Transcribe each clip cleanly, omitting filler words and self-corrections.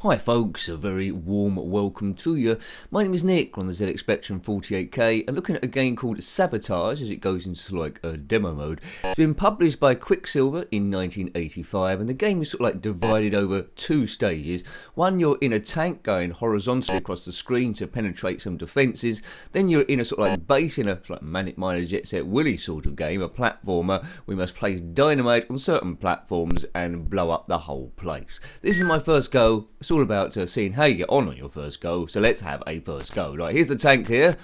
Hi folks, a very warm welcome to you. My name is Nick on the zxspectrum 48K and looking at a game called Sabotage as it goes into like a demo mode. It's been published by Quicksilva in 1985 and the game is sort of like divided over two stages. One, you're in a tank going horizontally across the screen to penetrate some defences. Then you're in a sort of like base in a sort of like Manic Miner Jet Set Willyish sort of game, a platformer. We must place dynamite on certain platforms and blow up the whole place. This is my first go. It's all about seeing how you get on your first go, so let's have a first go. Right, here's the tank here.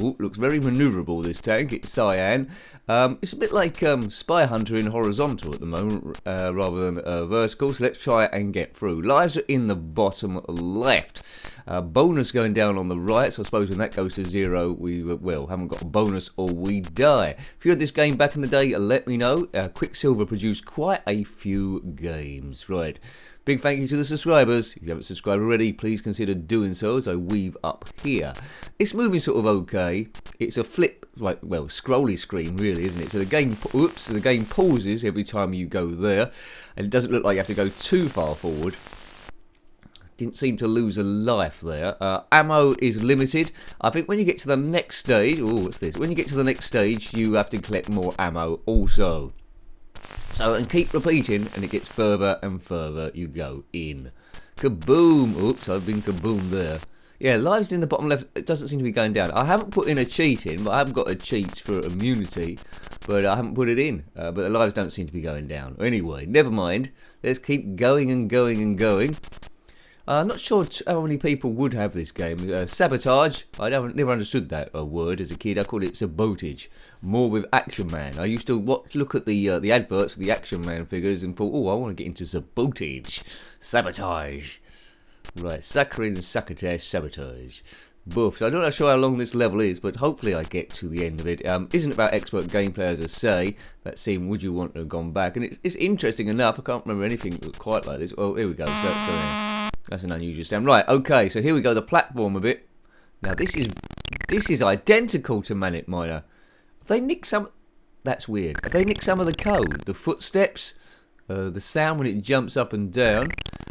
Ooh, looks very manoeuvrable, this tank. It's cyan. It's a bit like Spy Hunter in horizontal at the moment, rather than vertical, so let's try and get through. Lives are in the bottom left. Bonus going down on the right, so I suppose when that goes to zero, we haven't got a bonus or we die. If you had this game back in the day, let me know. Quicksilva produced quite a few games. Right. Big thank you to the subscribers. If you haven't subscribed already, please consider doing so as I weave up here. It's moving sort of okay. It's a flip, like, well, scrolly screen really, isn't it? So the game pauses every time you go there, and it doesn't look like you have to go too far forward. Didn't seem to lose a life there. Ammo is limited. I think when you get to the next stage, oh, what's this? When you get to the next stage, you have to collect more ammo also. So, and keep repeating, and it gets further and further you go in. Kaboom! Oops, I've been kaboomed there. Yeah, lives in the bottom left, it doesn't seem to be going down. I haven't put in a cheat in, but I haven't got a cheat for immunity, but I haven't put it in. But the lives don't seem to be going down. Anyway, never mind. Let's keep going and going and going. I'm not sure how many people would have this game. Sabotage, I never understood that word as a kid. I called it Sabotage, more with Action Man. I used to look at the adverts of the Action Man figures and thought, oh, I want to get into Sabotage. Sabotage. Right, Saccharine, Sabotage, Sabotage. Boof. So I'm not sure how long this level is, but hopefully I get to the end of it. Isn't about expert gameplay, as I say. That scene, would you want to have gone back? And it's interesting enough. I can't remember anything quite like this. Oh, here we go. That's an unusual sound. Right, okay, so here we go, the platform a bit. Now this is identical to Manic Miner. Have they nicked some... That's weird. Have they nicked some of the code? The footsteps, the sound when it jumps up and down.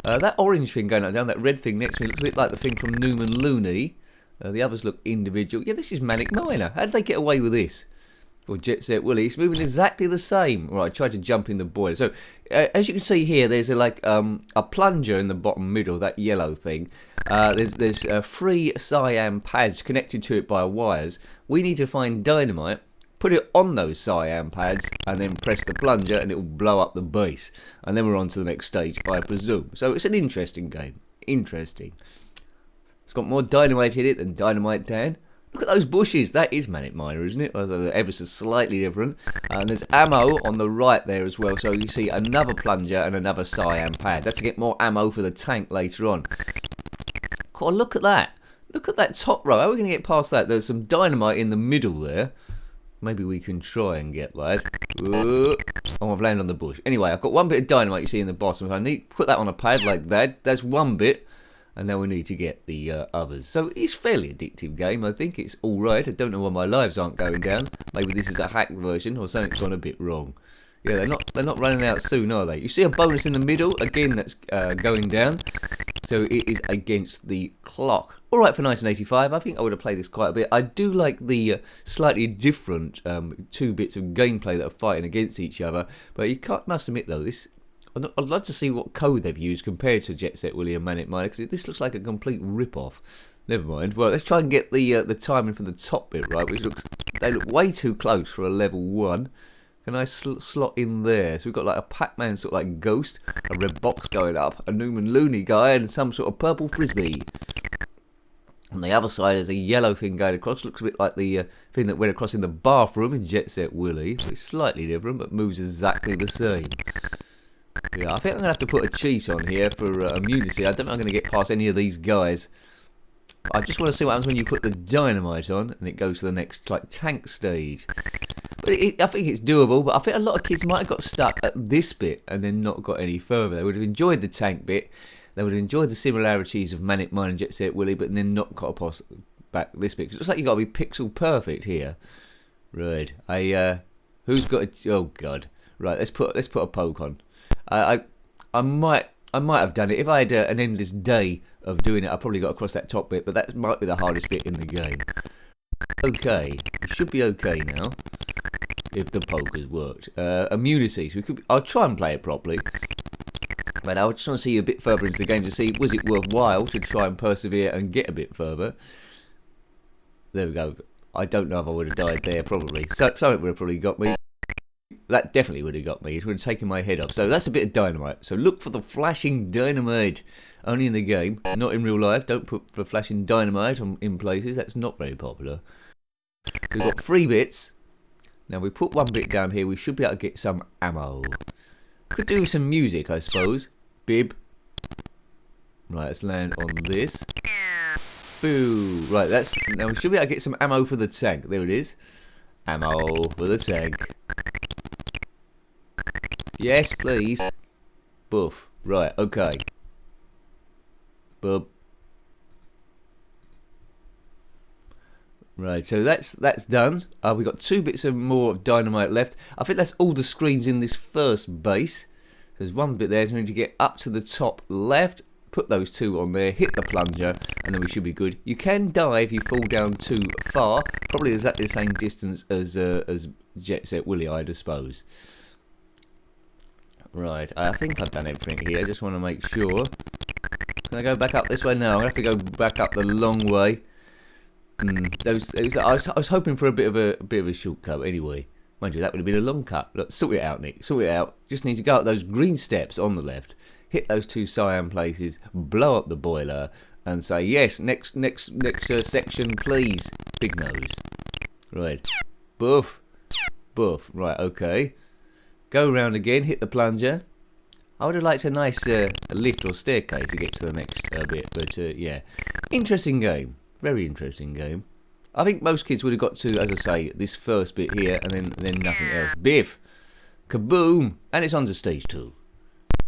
That orange thing going up and down, that red thing next to me looks a bit like the thing from Newman Looney. The others look individual. Yeah, this is Manic Miner. How did they get away with this? Or Jet Set Willyish, it's moving exactly the same. Right, I tried to jump in the boiler. So, as you can see here, there's a plunger in the bottom middle, that yellow thing. There's 3 cyan pads connected to it by wires. We need to find dynamite, put it on those cyan pads, and then press the plunger, and it will blow up the base. And then we're on to the next stage, I presume. So it's an interesting game. Interesting. It's got more dynamite in it than Dynamite Dan. Look at those bushes. That is Manic Miner, isn't it? Ever so slightly different. And there's ammo on the right there as well. So you see another plunger and another cyan pad. That's to get more ammo for the tank later on. God, look at that. Look at that top row. How are we going to get past that? There's some dynamite in the middle there. Maybe we can try and get that. Oh, I've landed on the bush. Anyway, I've got one bit of dynamite you see in the bottom. I need to put that on a pad like that. That's one bit. And now we need to get the others. So it's a fairly addictive game. I think it's alright. I don't know why my lives aren't going down. Maybe this is a hacked version or something's gone a bit wrong. Yeah, they're not running out soon, are they? You see a bonus in the middle. Again, that's going down. So it is against the clock. Alright for 1985. I think I would have played this quite a bit. I do like the slightly different 2 bits of gameplay that are fighting against each other. But you must admit though, I'd love to see what code they've used compared to Jet Set Willyish and Manic Miner, because this looks like a complete rip-off. Never mind. Well, let's try and get the timing for the top bit right, which they look way too close for a level 1. Can I slot in there? So we've got like a Pac-Man sort of like ghost, a red box going up, a Newman Looney guy, and some sort of purple frisbee. On the other side, there's a yellow thing going across. Looks a bit like the thing that went across in the bathroom in Jet Set Willyish. It's slightly different, but moves exactly the same. Yeah, I think I'm going to have to put a cheat on here for immunity. I don't know if I'm going to get past any of these guys. I just want to see what happens when you put the dynamite on and it goes to the next like tank stage. But I think it's doable, but I think a lot of kids might have got stuck at this bit and then not got any further. They would have enjoyed the tank bit. They would have enjoyed the similarities of Manic Miner and Jet Set Willyish, but then not got past back this bit. It looks like you've got to be pixel perfect here. Right. Who's got a... Oh, God. Right, let's put a poke on. I I might have done it. If I had an endless day of doing it, I probably got across that top bit, but that might be the hardest bit in the game. Okay, it should be okay now, if the poker's worked. Immunity, so I'll try and play it properly. But I just want to see a bit further into the game to see, was it worthwhile to try and persevere and get a bit further. There we go. I don't know if I would have died there, probably. Something would have probably got me. That definitely would have got me. It would have taken my head off. So that's a bit of dynamite. So look for the flashing dynamite. Only in the game, not in real life. Don't put the flashing dynamite in places. That's not very popular. We've got 3 bits. Now we put 1 bit down here. We should be able to get some ammo. Could do some music, I suppose. Bib. Right, let's land on this. Boo. Right, now we should be able to get some ammo for the tank. There it is. Ammo for the tank. Yes, please. Boof. Right, okay. Boop. Right, so that's done. We've got 2 bits of more of dynamite left. I think that's all the screens in this first base. There's 1 bit there. So we need to get up to the top left. Put those 2 on there. Hit the plunger, and then we should be good. You can die if you fall down too far. Probably exactly the same distance as Jet Set Willyish, I suppose. Right, I think I've done everything here. I just want to make sure. Can I go back up this way? No, I'm going to have to go back up the long way. I was hoping for a bit of a shortcut. Anyway, mind you, that would have been a long cut. Look, sort it out, Nick. Sort it out. Just need to go up those green steps on the left, hit those 2 cyan places, blow up the boiler, and say yes. Next section, please. Big nose. Right. Boof. Boof. Right. Okay. Go round again. Hit the plunger. I would have liked a nice lift or staircase to get to the next bit, but yeah, interesting game. Very interesting game. I think most kids would have got to, as I say, this first bit here, and then nothing else. Biff, kaboom, and it's on to stage 2.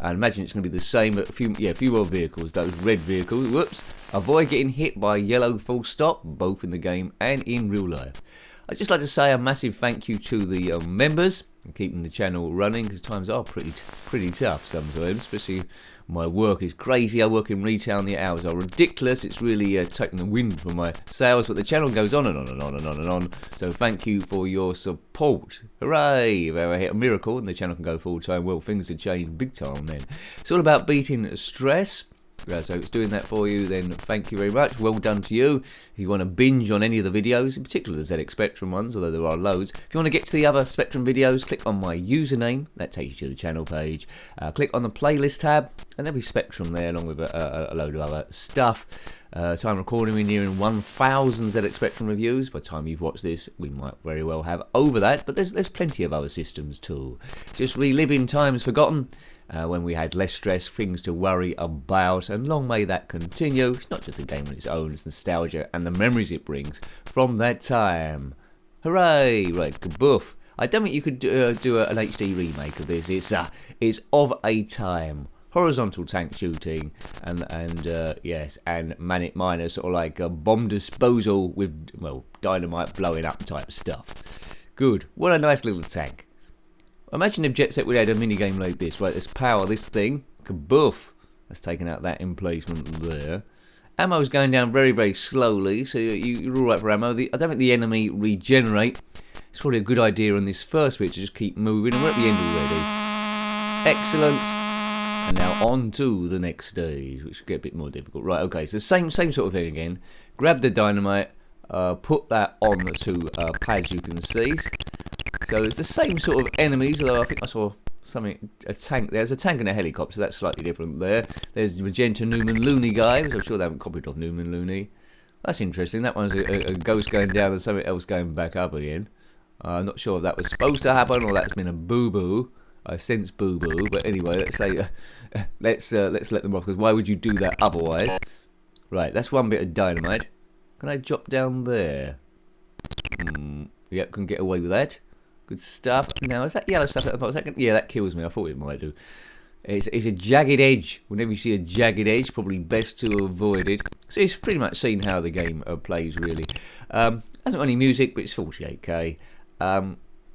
I imagine it's going to be the same, but a few more vehicles. Those red vehicles. Whoops. Avoid getting hit by yellow full stop, both in the game and in real life. I'd just like to say a massive thank you to the members and keeping the channel running, because times are pretty tough sometimes, especially my work is crazy. I work in retail and the hours are ridiculous. It's really taking the wind from my sails, but the channel goes on and on and on and on and on. So thank you for your support. Hooray! If I ever hit a miracle and the channel can go full time, well, things have changed big time then. It's all about beating stress. So if it's doing that for you, then thank you very much. Well done to you. If you want to binge on any of the videos, in particular the ZxSpectrum ones, although there are loads. If you want to get to the other Spectrum videos, click on my username. That takes you to the channel page. Click on the playlist tab, and there'll be Spectrum there along with a load of other stuff. Time recording, we're nearing 1,000 ZxSpectrum reviews. By the time you've watched this, we might very well have over that, but there's plenty of other systems too. Just reliving times forgotten. When we had less stress, things to worry about, and long may that continue. It's not just a game on its own, it's nostalgia and the memories it brings from that time. Hooray! Right, kaboof. I don't think you could do an HD remake of this. It's of a time. Horizontal tank shooting, and yes, and Manic Miner, sort of like a bomb disposal with, well, dynamite blowing up type stuff. Good. What a nice little tank. Imagine if Jet Set would have had a minigame like this. Right, let's power this thing. Kaboof. That's taken out that emplacement there. Ammo's going down very, very slowly, so you're alright for ammo. I don't think the enemy regenerate. It's probably a good idea on this first bit to just keep moving, and we're at the end already. Excellent. And now on to the next stage, which will get a bit more difficult. Right, okay, so same sort of thing again. Grab the dynamite, put that on to pads you can see. So it's the same sort of enemies, although I think I saw a tank. There's a tank and a helicopter, so that's slightly different there. There's Magenta Newman Looney guy, which I'm sure they haven't copied off Newman Looney. That's interesting. That one's a ghost going down and something else going back up again. I'm not sure if that was supposed to happen or that's been a boo-boo. I sense boo-boo, but anyway, let's say let's let them off, because why would you do that otherwise? Right, that's 1 bit of dynamite. Can I drop down there? Yep, can get away with that. Good stuff. Now, is that yellow stuff at the bottom? Second? Yeah, that kills me. I thought it might do. It's a jagged edge. Whenever you see a jagged edge, probably best to avoid it. So it's pretty much seen how the game plays, really. Hasn't got any music, but it's 48k.